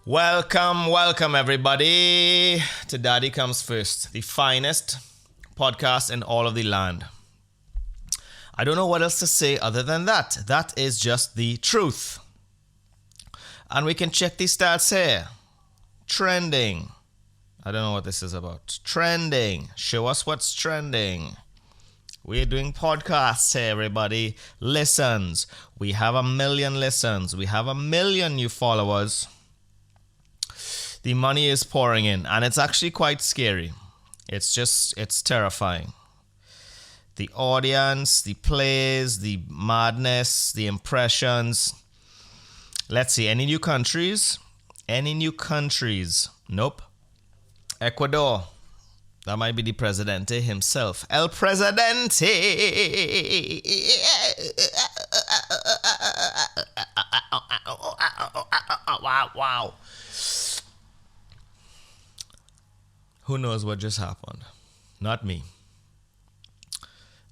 Welcome everybody to Daddy Comes First, the finest podcast in all of the land. I don't know what else to say other than that. That is just the truth. And we can check these stats here. Trending. I don't know what this is about. Trending. Show us what's trending. We're doing podcasts here, everybody. Listens. We have 1 million listens. We have 1 million new followers. The money is pouring in, and it's actually quite scary. It's terrifying. The audience, the plays, the madness, the impressions. Let's see, any new countries? Nope. Ecuador. That might be the Presidente himself. El Presidente! Wow. Who knows what just happened? Not me.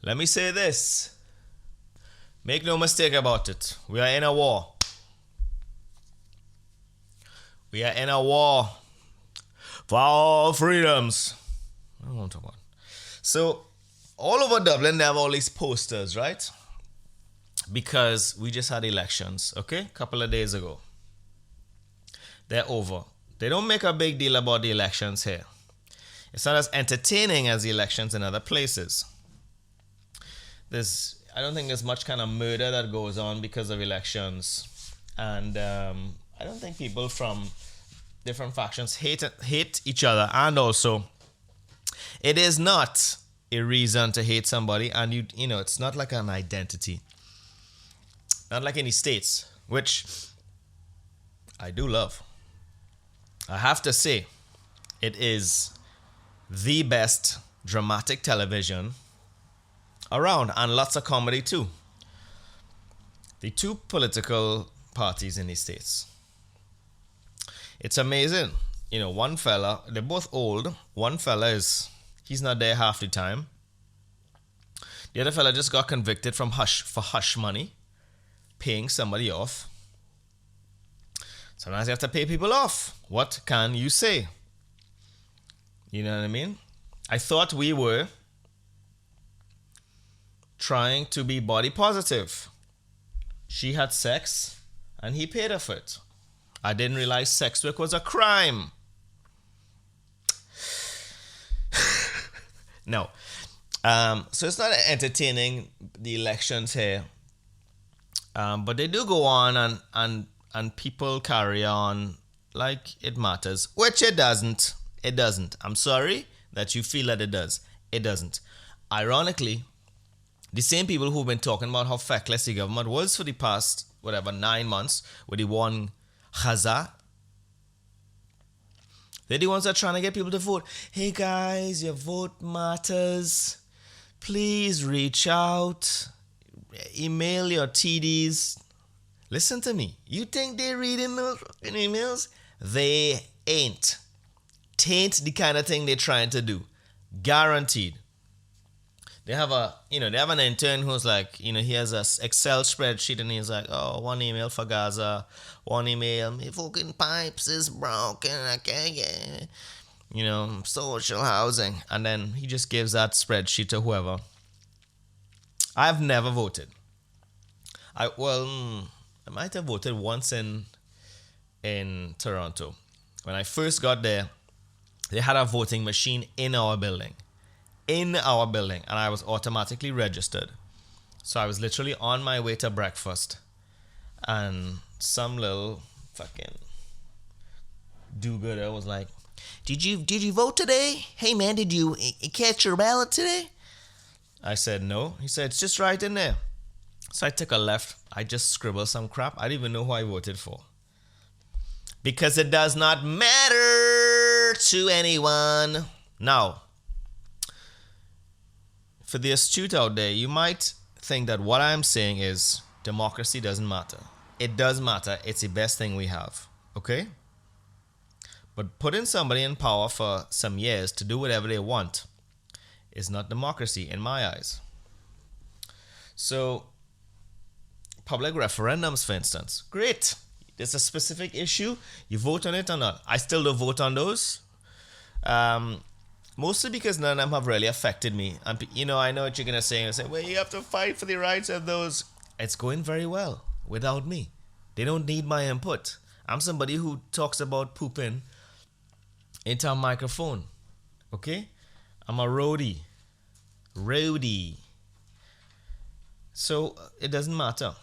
Let me say this. Make no mistake about it. We are in a war. We are in a war for all freedoms. I don't want to talk about. So, all over Dublin, they have all these posters, right? Because we just had elections, okay? A couple of days ago. They're over. They don't make a big deal about the elections here. It's not as entertaining as the elections in other places. I don't think there's much kind of murder that goes on because of elections. And I don't think people from different factions hate each other. And also, it is not a reason to hate somebody. And you know, it's not like an identity. Not like any states, which I do love. I have to say, it is the best dramatic television around, and lots of comedy too. The two political parties in the States. It's amazing. You know, one fella, they're both old. One fella he's not there half the time. The other fella just got convicted for hush money, paying somebody off. Sometimes you have to pay people off. What can you say? You know what I mean? I thought we were trying to be body positive. She had sex and he paid her for it. I didn't realize sex work was a crime. No. So it's not entertaining, the elections here. But they do go on and people carry on like it matters, which it doesn't. It doesn't. I'm sorry that you feel that it does. It doesn't. Ironically, the same people who've been talking about how feckless the government was for the past, 9 months with the one Gaza, they're the ones that are trying to get people to vote. Hey guys, your vote matters. Please reach out. Email your TDs. Listen to me. You think they read emails? They ain't. Taint the kind of thing they're trying to do. Guaranteed. They have an intern who's like, he has a Excel spreadsheet and he's like, oh, one email for Gaza, one email, my fucking pipes is broken, I can't get, social housing. And then he just gives that spreadsheet to whoever. I've never voted. I might have voted once in Toronto. When I first got there, they had a voting machine in our building. And I was automatically registered. So I was literally on my way to breakfast, and some little fucking do-gooder was like, did you vote today? Hey man, did you catch your ballot today? I said no. He said, it's just right in there. So I took a left. I just scribbled some crap. I didn't even know who I voted for. Because it does not matter to anyone. Now, for the astute out there, you might think that what I'm saying is democracy doesn't matter. It does matter. It's the best thing we have. Okay? But putting somebody in power for some years to do whatever they want is not democracy in my eyes. So public referendums, for instance. Great. There's a specific issue. You vote on it or not. I still don't vote on those. Mostly because none of them have really affected me. And, I know what you're going to say. You say, well, you have to fight for the rights of those. It's going very well without me. They don't need my input. I'm somebody who talks about pooping into a microphone. Okay? I'm a roadie. So it doesn't matter.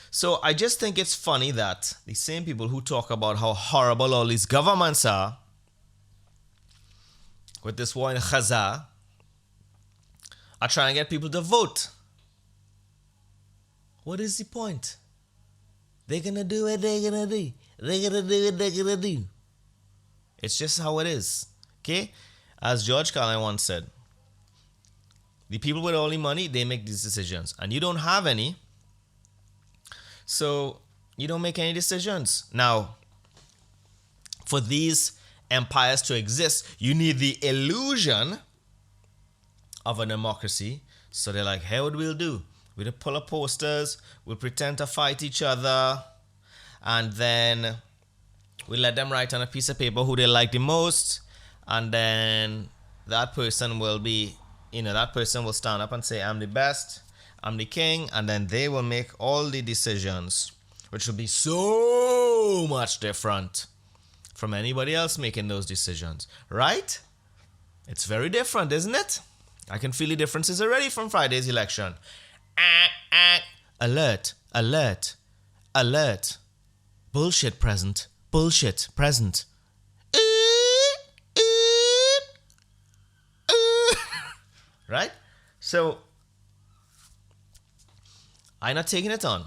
So I just think it's funny that the same people who talk about how horrible all these governments are with this war in Gaza are trying to get people to vote. What is the point? They're going to do what they're going to do. They're going to do what they're going to do. It's just how it is. Okay? As George Carlin once said, the people with all the money, they make these decisions. And you don't have any. So you don't make any decisions. Now, for these empires to exist, you need the illusion of a democracy. So they're like, hey, what we'll do? We'll pull up posters, we'll pretend to fight each other, and then we let them write on a piece of paper who they like the most, and then that person will be, that person will stand up and say, I'm the best, I'm the king, and then they will make all the decisions, which will be so much different from anybody else making those decisions, right? It's very different, isn't it? I can feel the differences already from Friday's election. Alert, alert, alert. Bullshit present, bullshit present. Right? So, I'm not taking it on.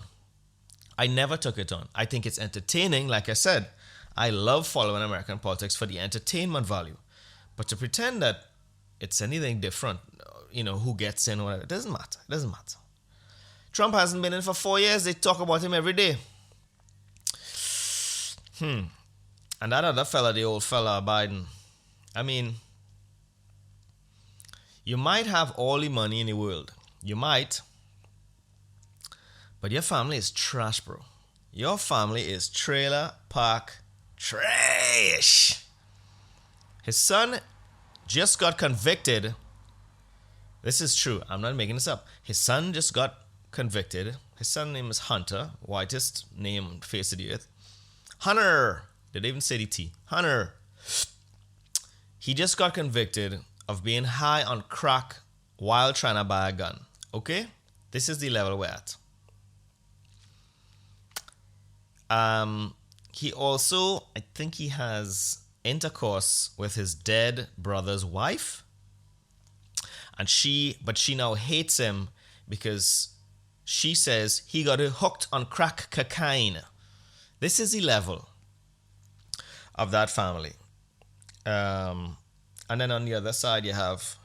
I never took it on. I think it's entertaining, like I said. I love following American politics for the entertainment value. But to pretend that it's anything different, who gets in or whatever, it doesn't matter. It doesn't matter. Trump hasn't been in for 4 years. They talk about him every day. And that other fella, the old fella, Biden. I mean, you might have all the money in the world. You might. But your family is trash, bro. Your family is trailer park trash. His son just got convicted. This is true. I'm not making this up. His son just got convicted. His son's name is Hunter. Whitest name on the face of the earth. Hunter. Did they even say the T? Hunter. He just got convicted of being high on crack while trying to buy a gun. Okay? This is the level we're at. He also, I think he has intercourse with his dead brother's wife. But she now hates him because she says he got her hooked on crack cocaine. This is the level of that family. And then on the other side, you have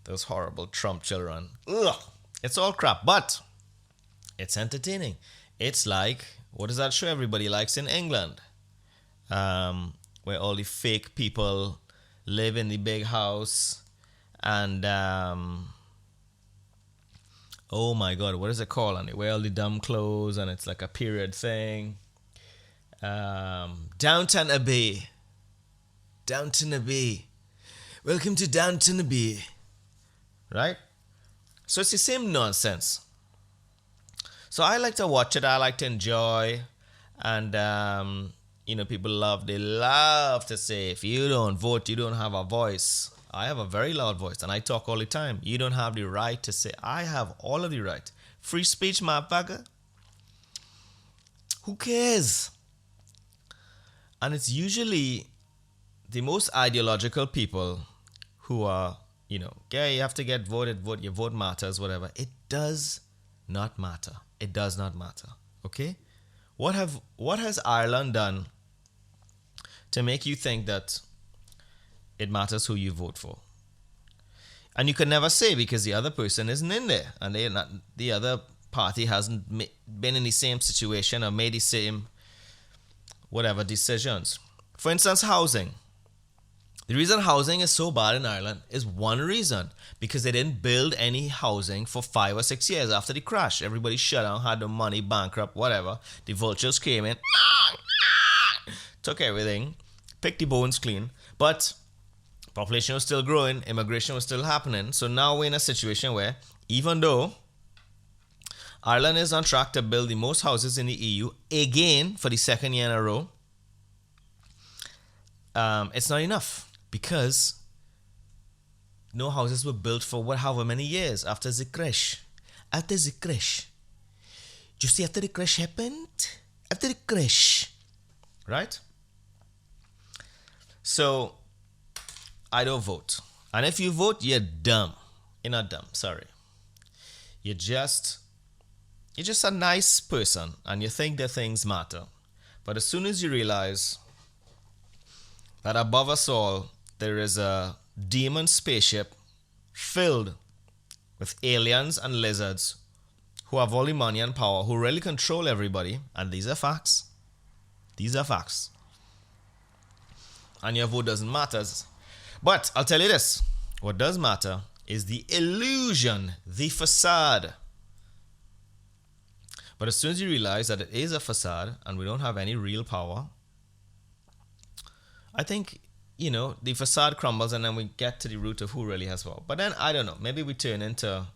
those horrible Trump children. Ugh, it's all crap, but it's entertaining. It's like, what does that show everybody likes in England? Where all the fake people live in the big house and oh my God, what is it called? And they wear all the dumb clothes and it's like a period thing. Downton Abbey. Downton Abbey. Welcome to Downton Abbey. Right? So it's the same nonsense. So I like to watch it. I like to enjoy. And, people they love to say, if you don't vote, you don't have a voice. I have a very loud voice and I talk all the time. You don't have the right to say. I have all of the right. Free speech, motherfucker. Who cares? And it's usually the most ideological people who are, you have to get voted, vote, your vote matters, whatever. It does not matter. It does not matter. Okay? What has Ireland done to make you think that it matters who you vote for? And you can never say because the other person isn't in there and the other party hasn't been in the same situation or made the same whatever decisions. For instance, housing. The reason housing is so bad in Ireland is one reason, because they didn't build any housing for 5 or 6 years after the crash. Everybody shut down, had no money, bankrupt, whatever. The vultures came in, took everything, picked the bones clean. But population was still growing, immigration was still happening. So now we're in a situation where, even though Ireland is on track to build the most houses in the EU again for the second year in a row, it's not enough, because no houses were built for however many years after the crash. After the crash. You see, after the crash happened? After the crash. Right? So, I don't vote. And if you vote, you're dumb. You're not dumb, sorry. You're just a nice person, and you think that things matter. But as soon as you realize that above us all, there is a demon spaceship filled with aliens and lizards who have all the money and power, who really control everybody, and these are facts. These are facts. And your vote doesn't matter. But I'll tell you this, what does matter is the illusion, the facade. But as soon as you realize that it is a facade and we don't have any real power, I think, the facade crumbles and then we get to the root of who really has power. But then, I don't know, maybe we turn into,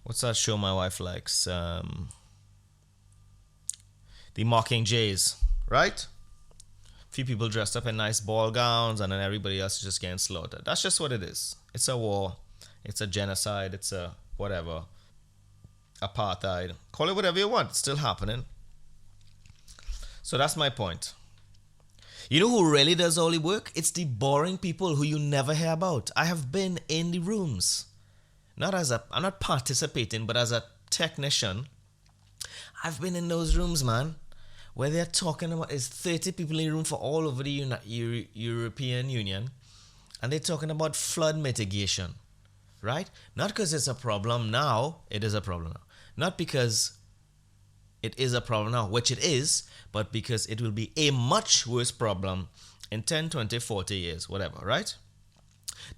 what's that show my wife likes? The Mockingjays, right? A few people dressed up in nice ball gowns and then everybody else is just getting slaughtered. That's just what it is. It's a war. It's a genocide. It's a whatever. Apartheid. Call it whatever you want. It's still happening. So that's my point. You know who really does all the work? It's the boring people who you never hear about. I have been in the rooms. I'm not participating, but as a technician, I've been in those rooms, man, where they're talking about, there's 30 people in the room for all over the European Union, and they're talking about flood mitigation, right? Not because it's a problem now, it is a problem now. Not because it is a problem now, which it is, but because it will be a much worse problem in 10, 20, 40 years, whatever, right?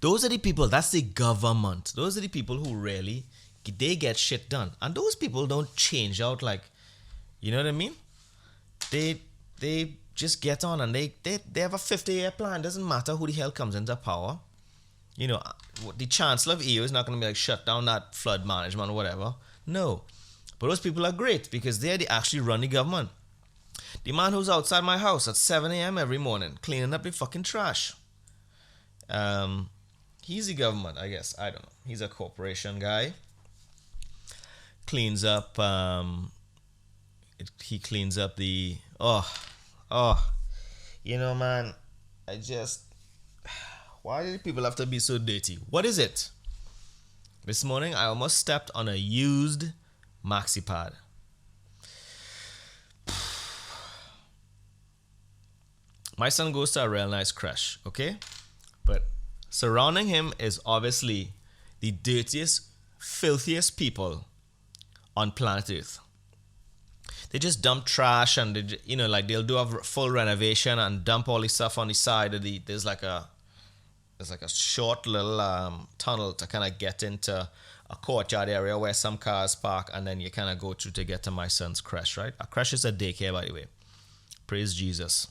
Those are the people, that's the government. Those are the people who really, they get shit done. And those people don't change out like, you know what I mean? They just get on and they have a 50-year plan. Doesn't matter who the hell comes into power. The Chancellor of EU is not going to be like, shut down that flood management or whatever. No. But those people are great because they actually run the government. The man who's outside my house at 7 a.m. every morning cleaning up the fucking trash. He's the government, I guess. I don't know. He's a corporation guy. Cleans up, he cleans up the, man, why do people have to be so dirty? What is it? This morning, I almost stepped on a used maxi pad. My son goes to a real nice creche, okay? But surrounding him is obviously the dirtiest, filthiest people on planet Earth. They just dump trash and they'll do a full renovation and dump all the stuff on the side of there's like a short little tunnel to kind of get into a courtyard area where some cars park, and then you kind of go through to get to my son's creche, right? A creche is a daycare, by the way. Praise Jesus.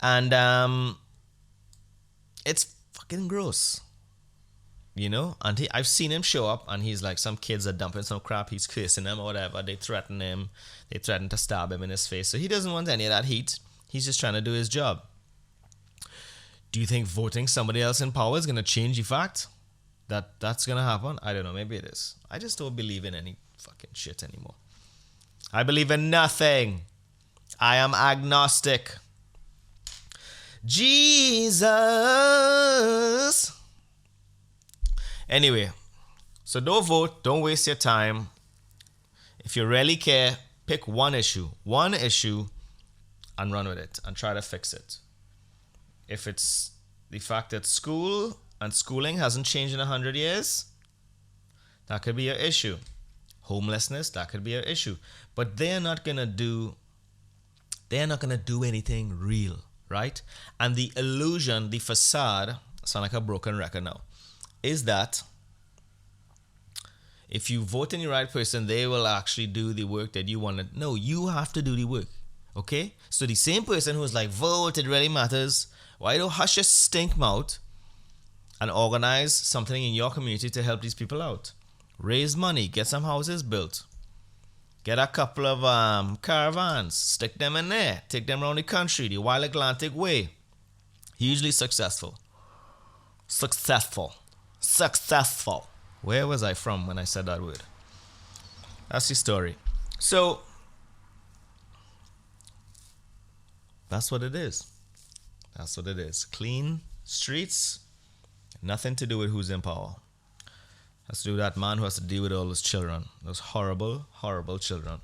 And it's fucking gross, and I've seen him show up and he's like, some kids are dumping some crap, he's cursing them or whatever, they threaten him, they threaten to stab him in his face, so he doesn't want any of that heat. He's just trying to do his job. Do you think voting somebody else in power is going to change the fact that that's going to happen? I don't know, maybe it is. I just don't believe in any fucking shit anymore. I believe in nothing. I am agnostic. Jesus. Anyway, so don't vote, don't waste your time. If you really care, pick one issue, and run with it and try to fix it. If it's the fact that school and schooling hasn't changed in 100 years, that could be your issue. Homelessness, that could be your issue. But they're not gonna do anything real. right? And the illusion, the facade, sound like a broken record now, is that if you vote in the right person, they will actually do the work that you want to. No, you have to do the work. Okay? So the same person who's like, vote, it really matters. Why don't hush your stink mouth and organize something in your community to help these people out? Raise money, get some houses built. Get a couple of caravans, stick them in there, take them around the country, the Wild Atlantic way. Hugely successful. Successful. Where was I from when I said that word? That's the story. So, that's what it is. That's what it is. Clean streets, nothing to do with who's in power. Has to do with that man who has to deal with all those children. Those horrible, horrible children.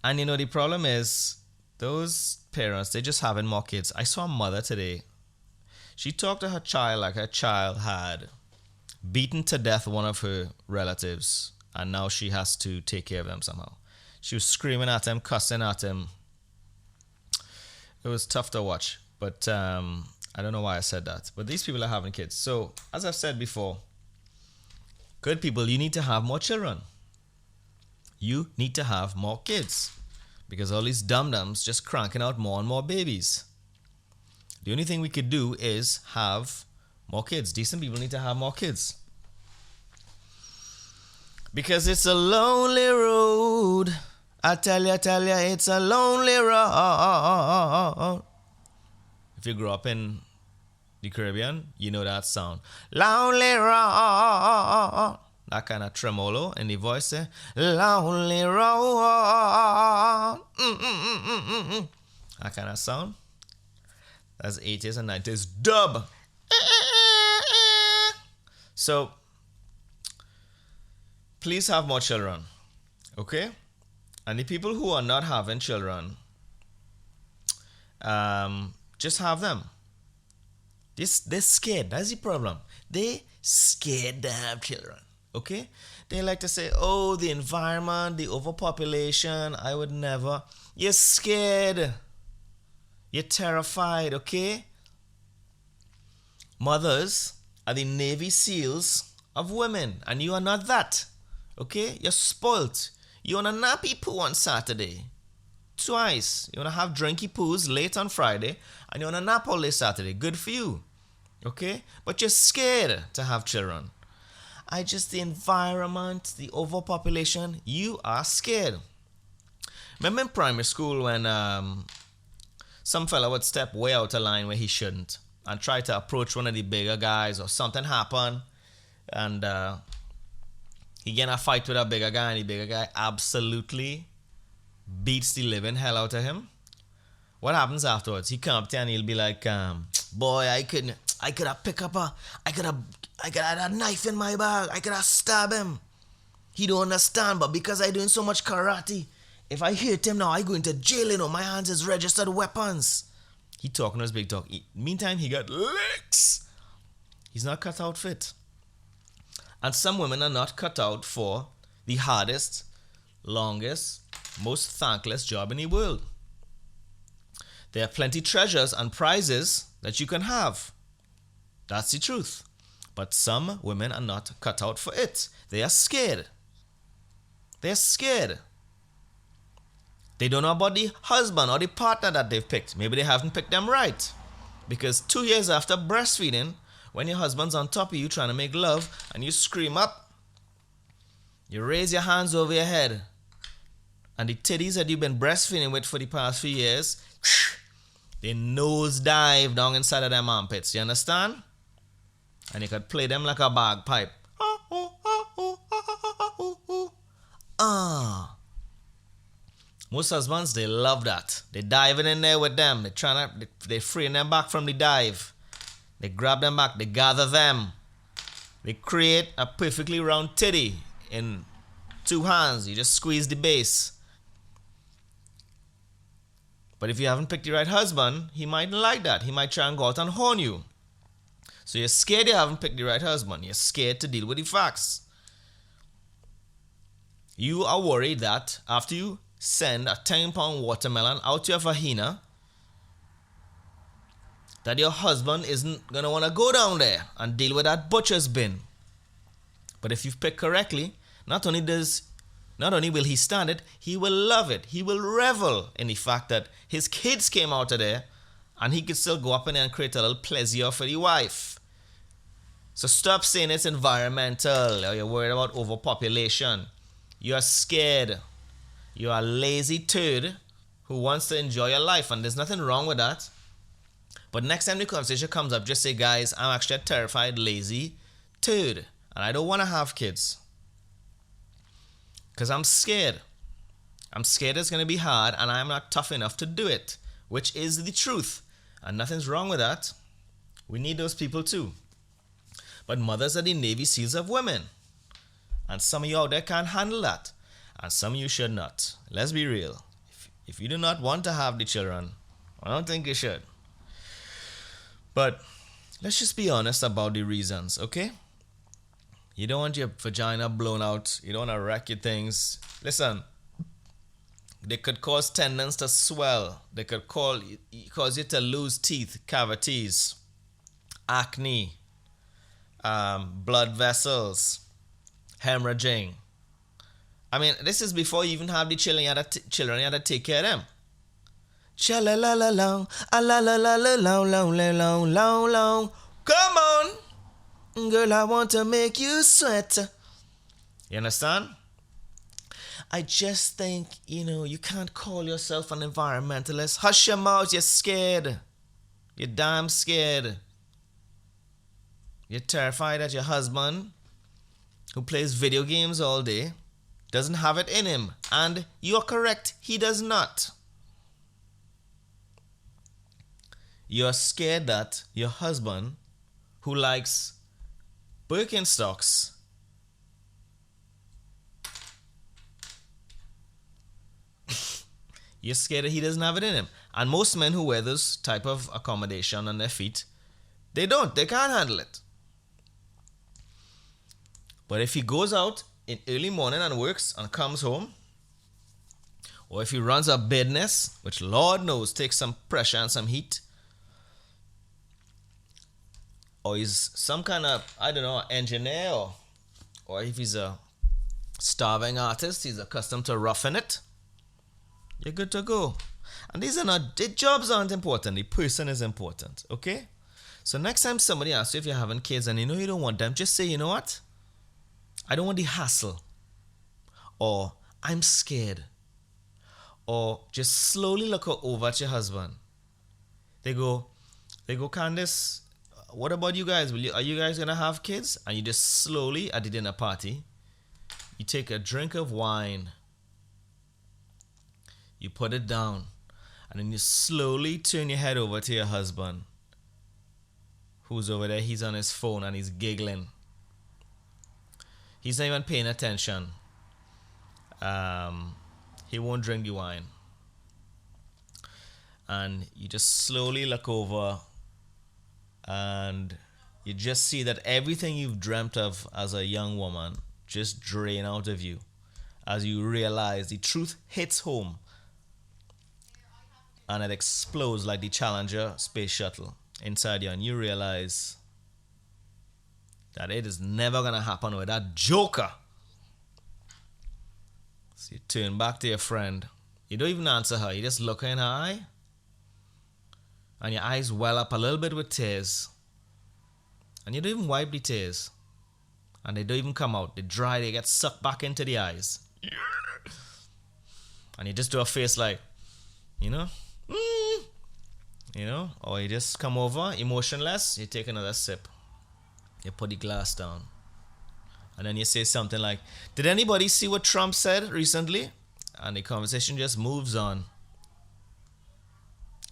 And the problem is, those parents, they're just having more kids. I saw a mother today. She talked to her child like her child had beaten to death one of her relatives, and now she has to take care of them somehow. She was screaming at him, cussing at him. It was tough to watch, but I don't know why I said that. But these people are having kids. So, as I've said before, good people, you need to have more children. You need to have more kids, because all these dum-dums just cranking out more and more babies. The only thing we could do is have more kids. Decent people need to have more kids. Because it's a lonely road. I tell ya, it's a lonely road. If you grew up in the Caribbean, you know that sound. Lonely road. That kind of tremolo in the voice. Lonely road. That kind of sound. That's 80s and 90s dub. So, please have more children, okay? And the people who are not having children, just have them. They're scared. That's the problem. They're scared to have children, okay? They like to say, oh, the environment, the overpopulation, I would never. You're scared. You're terrified, okay? Mothers are the Navy SEALs of women, and you are not that, okay? You're spoilt. You want a nappy poo on Saturday, twice. You want to have drinky poos late on Friday, and you want to nap all day Saturday. Good for you, okay? But you're scared to have children. The environment, the overpopulation, you are scared. Remember in primary school when some fella would step way out of line where he shouldn't and try to approach one of the bigger guys, or something happened and he get in a fight with a bigger guy, and the bigger guy absolutely beats the living hell out of him? What happens afterwards? He come up to you and he'll be like, boy, I could have picked up I could have had a knife in my bag, I could have stabbed him. He don't understand, but because I doing so much karate, if I hit him now, I go into jail, my hands is registered weapons. He talking his big talk. Meantime, he got licks. He's not cut out for it. And some women are not cut out for the hardest, longest, most thankless job in the world. There are plenty treasures and prizes that you can have. That's the truth. But some women are not cut out for it. They are scared. They're scared. They don't know about the husband or the partner that they've picked. Maybe they haven't picked them right. Because 2 years after breastfeeding, when your husband's on top of you trying to make love and you scream up, you raise your hands over your head, and the titties that you've been breastfeeding with for the past few years, they nosedive down inside of them armpits. You understand? And you could play them like a bagpipe. Most husbands, they love that. They diving in there with them. They freeing them back from the dive. They grab them back. They gather them. They create a perfectly round titty in 2 hands. You just squeeze the base. But if you haven't picked the right husband, he mightn't like that. He might try and go out and horn you. So you're scared you haven't picked the right husband. You're scared to deal with the facts. You are worried that after you send a 10-pound watermelon out to your vagina, that your husband isn't going to want to go down there and deal with that butcher's bin. But if you've picked correctly, not only will he stand it, he will love it. He will revel in the fact that his kids came out of there and he could still go up in there and create a little pleasure for the wife. So stop saying it's environmental or you're worried about overpopulation. You're scared. You're a lazy turd who wants to enjoy your life, and there's nothing wrong with that. But next time the conversation comes up, just say, guys, I'm actually a terrified, lazy turd, and I don't want to have kids. Because I'm scared. I'm scared it's going to be hard, and I'm not tough enough to do it, which is the truth. And nothing's wrong with that. We need those people too. But mothers are the Navy SEALs of women. And some of you out there can't handle that. And some of you should not. Let's be real. If you do not want to have the children, I don't think you should. But let's just be honest about the reasons, okay? You don't want your vagina blown out. You don't want to wreck your things. Listen, they could cause tendons to swell. They could cause you to lose teeth, cavities, acne, blood vessels, hemorrhaging. I mean, this is before you even have the children. You had to take care of them. Cha la la la long, a la la la la long, long, long, long, long. Come on, girl, I want to make you sweat. You understand? I just think, you can't call yourself an environmentalist. Hush your mouth, you're scared. You're damn scared. You're terrified that your husband, who plays video games all day, doesn't have it in him. And you're correct, he does not. You're scared that your husband, who likes Birkenstocks, you're scared that he doesn't have it in him. And most men who wear this type of accommodation on their feet, they can't handle it. But if he goes out in early morning and works and comes home, or if he runs a business, which Lord knows takes some pressure and some heat, or he's some kind of, engineer, or if he's a starving artist, he's accustomed to roughing it, you're good to go. And the jobs aren't important, the person is important, okay? So next time somebody asks you if you're having kids and you don't want them, just say, you know what? I don't want the hassle. Or I'm scared. Or just slowly look over at your husband. They go, Candace, what about you guys? Are you guys gonna have kids? And you just slowly at the dinner party, you take a drink of wine, you put it down, and then you slowly turn your head over to your husband, who's over there. He's on his phone and he's giggling. He's not even paying attention. He won't drink the wine. And you just slowly look over and you just see that everything you've dreamt of as a young woman just drain out of you as you realize the truth hits home and it explodes like the Challenger space shuttle inside you, and you realize that it is never gonna happen with that joker. So you turn back to your friend. You don't even answer her. You just look her in her eye. And your eyes well up a little bit with tears. And you don't even wipe the tears. And they don't even come out. They dry, they get sucked back into the eyes. And you just do a face like, or you just come over, emotionless, you take another sip. You put the glass down. And then you say something like, did anybody see what Trump said recently? And the conversation just moves on.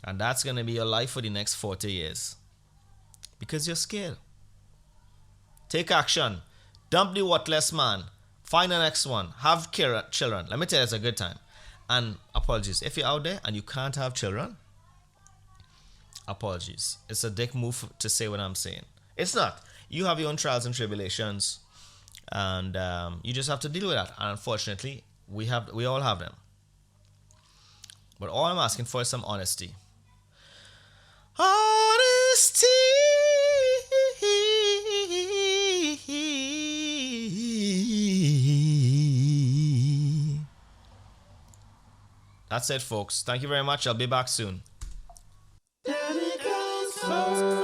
And that's going to be your life for the next 40 years. Because you're scared. Take action. Dump the worthless man. Find the next one. Have children. Let me tell you, it's a good time. And apologies. If you're out there and you can't have children, apologies. It's a dick move to say what I'm saying. It's not. You have your own trials and tribulations. And you just have to deal with that. And unfortunately, we all have them. But all I'm asking for is some honesty. Honesty. That's it, folks. Thank you very much. I'll be back soon. Daddy goes first.